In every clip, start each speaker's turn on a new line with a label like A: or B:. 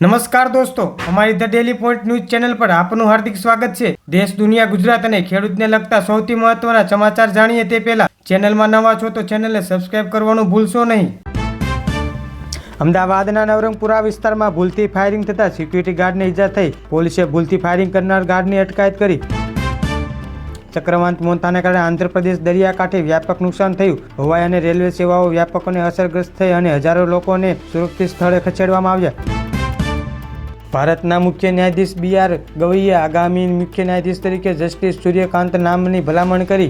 A: નમસ્કાર દોસ્તો, અમારી the daily point news channel પર આપનું હાર્દિક સ્વાગત છે। દેશ, દુનિયા, ગુજરાત અને ખેડૂતને લગતા સૌથી મહત્વના સમાચાર જાણીએ તે પહેલા ચેનલમાં નવા છો તો ચેનલને સબસ્ક્રાઇબ કરવાનું ભૂલશો નહીં। અમદાવાદના નવરંગપુરા વિસ્તારમાં ભૂલથી ફાયરિંગ થતાં સિક્યુરિટી ગાર્ડને ઈજા થઈ। પોલીસે ભૂલથી ફાયરિંગ કરનાર ગાર્ડની અટકાયત કરી। ચક્રવાત મોન્થાને કારણે આંધ્રપ્રદેશ દરિયાકાંઠે વ્યાપક નુકસાન થયું। હવાઈ અને રેલવે સેવાઓ વ્યાપકોને અસરગ્રસ્ત થઈ અને હજારો લોકોને સુરક્ષિત સ્થળે ખસેડવામાં આવ્યા। ભારતના મુખ્ય ન્યાયાધીશ બી.આર. ગવઈએ આગામી મુખ્ય ન્યાયાધીશ તરીકે જસ્ટિસ સૂર્યકાંત નામની ભલામણ કરી।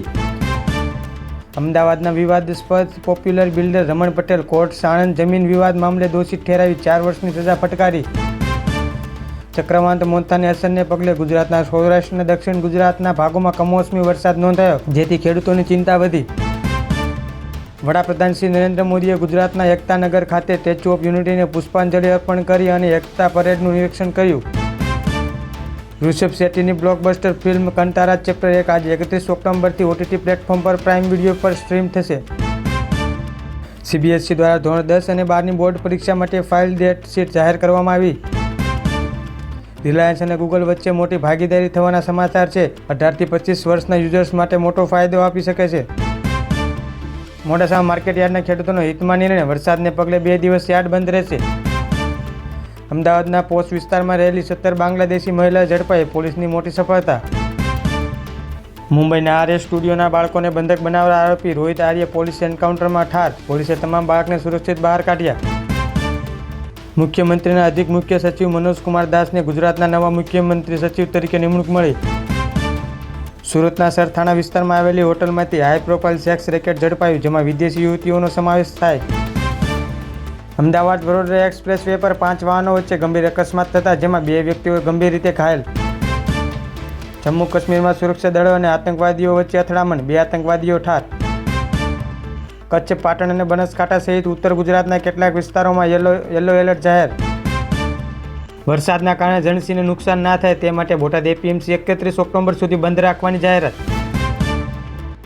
A: અમદાવાદના વિવાદાસ્પદ પોપ્યુલર બિલ્ડર રમણ પટેલ કોર્ટ સાણંદ જમીન વિવાદ મામલે દોષિત ઠેરાવી 4 વર્ષની સજા ફટકારી। ચક્રવાત મોન્થાની અસરને પગલે ગુજરાતના સૌરાષ્ટ્ર અને દક્ષિણ ગુજરાતના ભાગોમાં કમોસમી વરસાદ નોંધાયો, જેથી ખેડૂતોની ચિંતા વધી। વડાપ્રધાન શ્રી નરેન્દ્ર મોદીએ ગુજરાતના એકતાનગર ખાતે સ્ટેચ્યુ ઓફ યુનિટીને પુષ્પાંજલિ અર્પણ કરી અને એકતા પરેડનું નિરીક્ષણ કર્યું। ઋષભ શેટ્ટીની બ્લોકબસ્ટર ફિલ્મ કંટારા ચેપ્ટર 1 આજે 31 ઓક્ટોબરથી OTT પ્લેટફોર્મ પર પ્રાઇમ વિડીયો પર સ્ટ્રીમ થશે। CBSE દ્વારા ધોરણ 10 અને 12ની બોર્ડ પરીક્ષા માટે ફાઇલ ડેટ શીટ જાહેર કરવામાં આવી। રિલાયન્સ અને ગૂગલ વચ્ચે મોટી ભાગીદારી થવાના સમાચાર છે। 18 થી 25 વર્ષના યુઝર્સ માટે મોટો ફાયદો આપી શકે છે। મોડાસા માર્કેટ યાર્ડના ખેડૂતોનો હિતમાં નિર્ણય, વરસાદને પગલે 2 દિવસ યાર્ડ બંધ રહેશે। અમદાવાદના પોશ વિસ્તારમાં રહેલી 17 બાંગ્લાદેશી મહિલા ઝડપાઈ, પોલીસની મોટી સફળતા। મુંબઈના RS સ્ટુડિયોના બાળકોને બંધક બનાવનાર આરોપી રોહિત આર્ય પોલીસ એન્કાઉન્ટરમાં ઠાર, પોલીસે તમામ બાળકને સુરક્ષિત બહાર કાઢ્યા। મુખ્યમંત્રીના અધિક મુખ્ય સચિવ મનોજ કુમાર દાસને ગુજરાતના નવા મુખ્યમંત્રી સચિવ તરીકે નિમણૂક મળી। સુરતના સરથાણા વિસ્તારમાં આવેલી હોટલમાંથી હાઈ પ્રોફાઇલ સેક્સ રેકેટ ઝડપાયું, જેમાં વિદેશી યુવતીઓનો સમાવેશ થાય। અમદાવાદ વડોદરા એક્સપ્રેસ વે પર 5 વાહનો વચ્ચે ગંભીર અકસ્માત થતા જેમાં 2 વ્યક્તિઓ ગંભીર રીતે ઘાયલ। જમ્મુ કાશ્મીરમાં સુરક્ષા દળો અને આતંકવાદીઓ વચ્ચે અથડામણ, 2 આતંકવાદીઓ ઠાર। કચ્છ, પાટણ અને બનાસકાંઠા સહિત ઉત્તર ગુજરાતના કેટલાક વિસ્તારોમાં યલો એલર્ટ જાહેર। વરસાદના કારણે જણસીને નુકસાન ના થાય તે માટે બોટાદ APMC 31 ઓક્ટોબર સુધી બંધ રાખવાની જાહેરાત।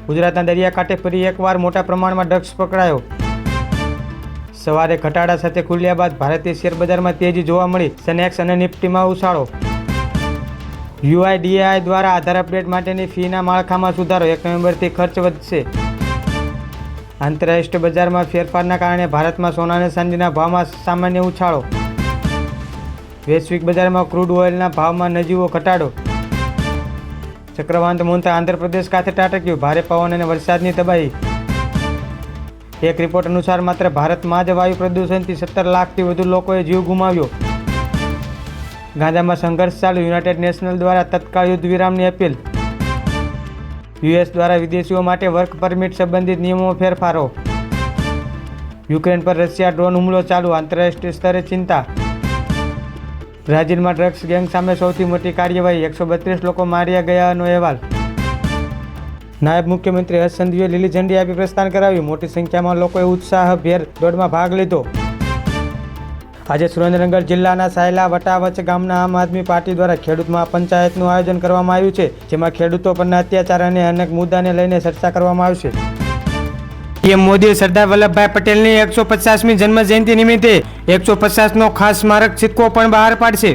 A: ગુજરાતના દરિયાકાંઠે ફરી એકવાર મોટા પ્રમાણમાં ડ્રગ્સ પકડાયો। સવારે ઘટાડા સાથે ખુલ્યા બાદ ભારતીય શેરબજારમાં તેજી જોવા મળી, સેન્સેક્સ અને નિફ્ટીમાં ઉછાળો। UIDAI દ્વારા આધાર અપડેટ માટેની ફીના માળખામાં સુધારો, 1 નવેમ્બરથી ખર્ચ વધશે। આંતરરાષ્ટ્રીય બજારમાં ફેરફારના કારણે ભારતમાં સોના અને ચાંદીના ભાવમાં સામાન્ય ઉછાળો। વૈશ્વિક બજારમાં ક્રૂડ ઓઇલના ભાવમાં નજીવો ઘટાડો। ચક્રવાત મોન્થા આંધ્રપ્રદેશ ખાતે ત્રાટક્યું, ભારે પવન અને વરસાદની તબાહી। એક રિપોર્ટ અનુસાર માત્ર ભારતમાં જ વાયુ પ્રદૂષણથી 17 લાખથી વધુ લોકોએ જીવ ગુમાવ્યો। ગાઝામાં સંઘર્ષ ચાલુ, યુનાઇટેડ નેશન્સ દ્વારા તત્કાળ યુદ્ધ વિરામની અપીલ। US દ્વારા વિદેશીઓ માટે વર્ક પરમિટ સંબંધિત નિયમોમાં ફેરફારો। યુક્રેન પર રશિયા ડ્રોન હુમલો ચાલુ, આંતરરાષ્ટ્રીય સ્તરે ચિંતા। બ્રાઝિલમાં ડ્રગ્સ ગેંગ સામે સૌથી મોટી કાર્યવાહી, 132 લોકો માર્યા ગયાનો અહેવાલ। નાયબ મુખ્યમંત્રી હર્ષ સંઘવીએ લીલી ઝંડી આપી પ્રસ્થાન કરાવ્યું, મોટી સંખ્યામાં લોકોએ ઉત્સાહભેર દોડમાં ભાગ લીધો। આજે સુરેન્દ્રનગર જિલ્લાના સાયલા વટાવચ ગામના આમ આદમી પાર્ટી દ્વારા ખેડૂત મહાપંચાયતનું આયોજન કરવામાં આવ્યું છે, જેમાં ખેડૂતો પરના અત્યાચાર અને અનેક મુદ્દાને લઈને ચર્ચા કરવામાં આવશે। PM મોદીએ સરદાર વલ્લભભાઈ પટેલની 150મી જન્મ જયંતિ નિમિત્તે 150નો ખાસ સ્મારક સિક્કો પણ બહાર પાડશે।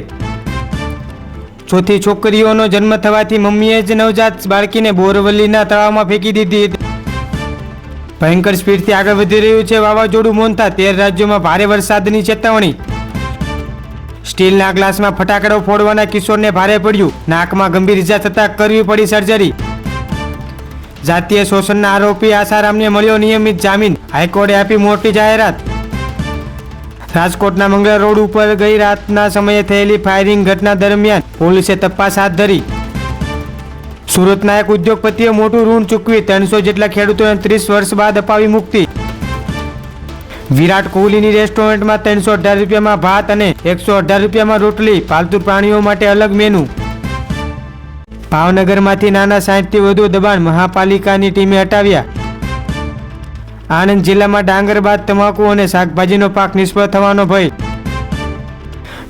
A: ચોથી છોકરીઓનો જન્મ થવાથી મમ્મીએ જ નવજાત બાળકીને બોરવલીના તળાવમાં ફેંકી દીધી હતી। ભયંકર સ્પીડથી આગળ વધી રહ્યું છે વાવાઝોડું મોન્થા, 13 રાજ્યોમાં ભારે વરસાદની ચેતવણી। સ્ટીલના ગ્લાસમાં ફટાકડો ફોડવાના કિશોરને ભારે પડ્યું, નાકમાં ગંભીર ઇજા થતાં કરવી પડી સર્જરી। જાતીય શોષણના આરોપી આસારામને મળ્યો નિયમિત જામીન, હાઈકોર્ટે આપી મોટી જાહેરાત। રાજકોટના મંગળા રોડ ઉપર ગઈ રાતના સમયે થયેલી ફાયરિંગ ઘટના દરમિયાન પોલીસે તપાસ હાથ ધરી। સુરતના એક ઉદ્યોગપતિએ મોટું ઋણ ચૂકવી 300 જેટલા ખેડૂતોને 30 વર્ષ બાદ અપાવી મુક્તિ। વિરાટ કોહલીની રેસ્ટોરન્ટમાં 318 રૂપિયામાં ભાત અને 118 રૂપિયામાં રોટલી, પાલતુ પ્રાણીઓ માટે અલગ મેનુ। ભાવનગરમાંથી નાના 60થી વધુ દબાણ મહાપાલિકાની ટીમે હટાવ્યા। આણંદ જિલ્લામાં ડાંગર બાદ તમાકુ અને શાકભાજીનો પાક નિષ્ફળ થવાનો ભય।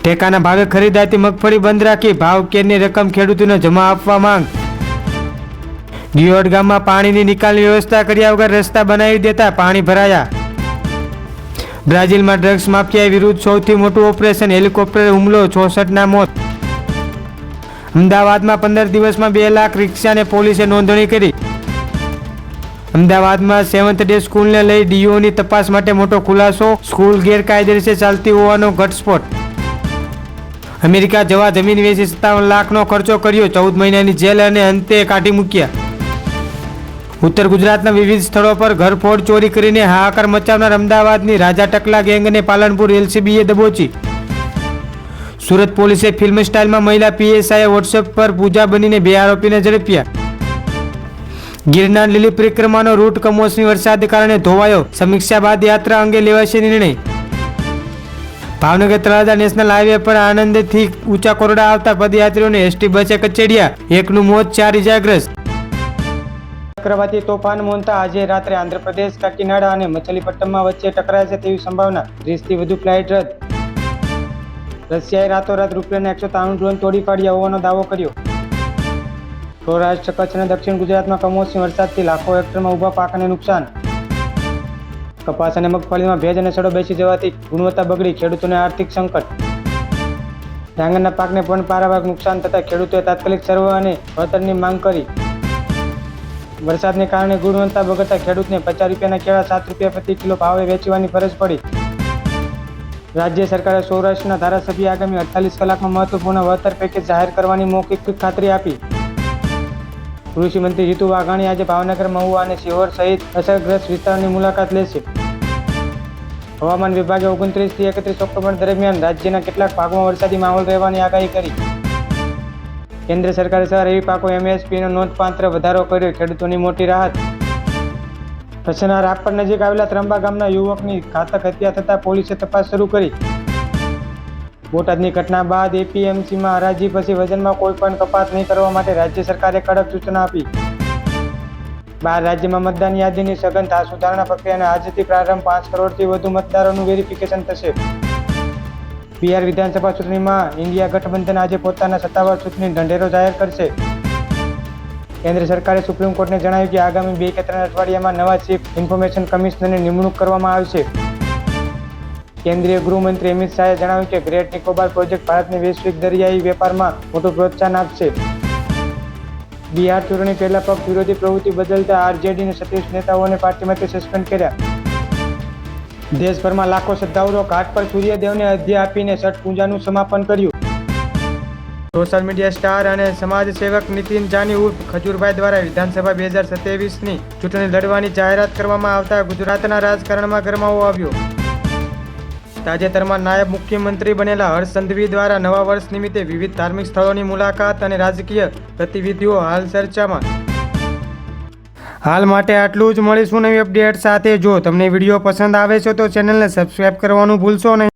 A: ટેકાના ભાવે ખરીદાતી મગફળી બંધ રાખી ભાવ કેરની રકમ ખેડૂતોને જમા આપવા માંગ। દિયોડ ગામમાં પાણીની નિકાલની વ્યવસ્થા કર્યા વગર રસ્તા બનાવી દેતા પાણી ભરાયા। બ્રાઝિલમાં ડ્રગ્સ માફિયા વિરુદ્ધ સૌથી મોટું ઓપરેશન, હેલિકોપ્ટર હુમલો, 66ના મોત. અમદાવાદમાં 15 દિવસમાં 2 લાખ રિક્ષાને પોલીસે નોંધણી કરી. અમદાવાદમાં 7th ડે સ્કૂલને લઈ ડીઓની તપાસ માટે મોટો ખુલાસો, સ્કૂલ ગેરકાયદેસર ચાલતી હોવાનો ઘટસ્ફોટ. અમેરિકા જવા જમીન વેચી 57 લાખનો ખર્ચો કર્યો, 14 મહિનાની જેલ અને અંતે કાઢી મૂક્યા. ઉત્તર ગુજરાતના વિવિધ સ્થળો પર ઘરફોડ ચોરી કરીને હાહાકાર મચાવનાર અમદાવાદની રાજા ટકલા ગેંગને પાલનપુર એલસીબીએ દબોચી. સુરત પોલીસે ફિલ્મ સ્ટાઇલમાં મહિલા પીએસઆઈએ વોટ્સએપ પર પૂજા બનીને 2 આરોપીને ઝડપ્યા. ગિરનાર લીલી પરિક્રમાનો રૂટ કમોસમી વરસાદને કારણે ધોવાયો, સમીક્ષા બાદ યાત્રા અંગે લેવાશે નિર્ણય. ભાવનગર તળાજા નેશનલ હાઈવે પર આણંદથી ઊંચા કોરડા આવતા પદયાત્રીઓને એસટી બસે કચેડ્યા, 1નું મોત, 4 ઇજાગ્રસ્ત. ચક્રવાતી તોફાન મોન્ટા આજે રાત્રે આંધ્રપ્રદેશ, કાકીનાડા અને મછલીપટ્ટનમ વચ્ચે ટકરાશે તેવી સંભાવના, 30થી વધુ ફ્લાઇટ રદ. રશિયાએ રાતોરાત રૂપિયાના 193 ડ્રોન તોડી પાડ્યા હોવાનો દાવો કર્યો. સૌરાષ્ટ્ર, કચ્છ અને દક્ષિણ ગુજરાતમાં કમોસમી વરસાદથી લાખો હેક્ટરમાં ઊભા પાકને નુકસાન. કપાસ અને મગફળીમાં ભેજ અને સડો બેસી જવાથી ગુણવત્તા બગડી, ખેડૂતોને આર્થિક સંકટ. ડાંગરના પાકને પણ પારાવાર નુકસાન થતાં ખેડૂતોએ તાત્કાલિક સર્વે અને વળતરની માંગ કરી. વરસાદને કારણે ગુણવત્તા બગડતા ખેડૂતને 50 રૂપિયાના કેળા 7 રૂપિયા પ્રતિ કિલો ભાવે વેચવાની ફરજ પડી. રાજ્ય સરકારે સૌરાષ્ટ્રના ધારાસભ્ય આગામી 48 કલાકમાં મહત્વપૂર્ણ વળતર પેકેજ જાહેર કરવાની મૌખિક ખાતરી આપી. કૃષિ મંત્રી જીતુ વાઘાણી આજે ભાવનગર, મહુવા અને સિહોર સહિત અસરગ્રસ્ત વિસ્તારોની મુલાકાત લેશે. હવામાન વિભાગે 29 થી 31 ઓક્ટોબર દરમિયાન રાજ્યના કેટલાક ભાગોમાં વરસાદી માહોલ રહેવાની આગાહી કરી. કેન્દ્ર સરકારે રવિ પાકો એમએસપીનો નોંધપાત્ર વધારો કર્યો, ખેડૂતોની મોટી રાહત. કચ્છના રાપર નજીક આવેલા ત્રંબા ગામના યુવકની ઘાતક હત્યા થતાં પોલીસે તપાસ શરૂ કરી. બોટાદની ઘટના બાદ એપીએમસીમાં હરાજી પછી વજનમાં કોઈ પણ કપાત નહીં કરવા માટે રાજ્ય સરકારે કડક સૂચના આપી. 12 રાજ્યમાં મતદાન યાદીની સઘન સુધારણા પ્રક્રિયાનો આજથી પ્રારંભ, 5 કરોડથી વધુ મતદારોનું વેરિફિકેશન થશે. બિહાર વિધાનસભા ચૂંટણીમાં ઇન્ડિયા ગઠબંધન આજે પોતાના સત્તાવાર ચૂંટણી ઢંઢેરો જાહેર કરશે. કેન્દ્ર સરકારે સુપ્રીમ કોર્ટને જણાવ્યું કે આગામી 2 કે 3 અઠવાડિયામાં નવા ચીફ ઇન્ફોર્મેશન કમિશનરની નિમણૂક કરવામાં આવશે. કેન્દ્રીય ગૃહમંત્રી અમિત શાહે જણાવ્યું કે ગ્રેટ નિકોબાર પ્રોજેક્ટ ભારતને વૈશ્વિક દરિયાઈ વેપારમાં મોટું પ્રોત્સાહન આપશે. બિહાર ચૂંટણી પહેલા પક્ષ વિરોધી પ્રવૃત્તિ બદલતા આરજેડીના 27 નેતાઓને પાર્ટીમાંથી સસ્પેન્ડ કર્યા. દેશભરમાં લાખો શ્રદ્ધાળુઓ ઘાટ પર સૂર્યદેવને અર્ઘ્ય આપીને છઠ પૂજાનું સમાપન કર્યું. સોશિયલ મીડિયા સ્ટાર અને સમાજસેવક નીતિન જાની ઉર્ફ ખજૂરભાઈ દ્વારા વિધાનસભા 2027ની ચૂંટણી લડવાની જાહેરાત કરવામાં આવતા ગુજરાતના રાજકારણમાં ગરમાવો આવ્યો. તાજેતરમાં નાયબ મુખ્યમંત્રી બનેલા હર્ષ સંઘવી દ્વારા નવા વર્ષ નિમિત્તે વિવિધ ધાર્મિક સ્થળોની મુલાકાત અને રાજકીય ગતિવિધિઓ હાલ ચર્ચામાં. હાલ માટે આટલું જ. મળીશું નવી અપડેટ સાથે. જો તમને વિડીયો પસંદ આવે છે તો ચેનલને સબસ્ક્રાઈબ કરવાનું ભૂલશો નહીં.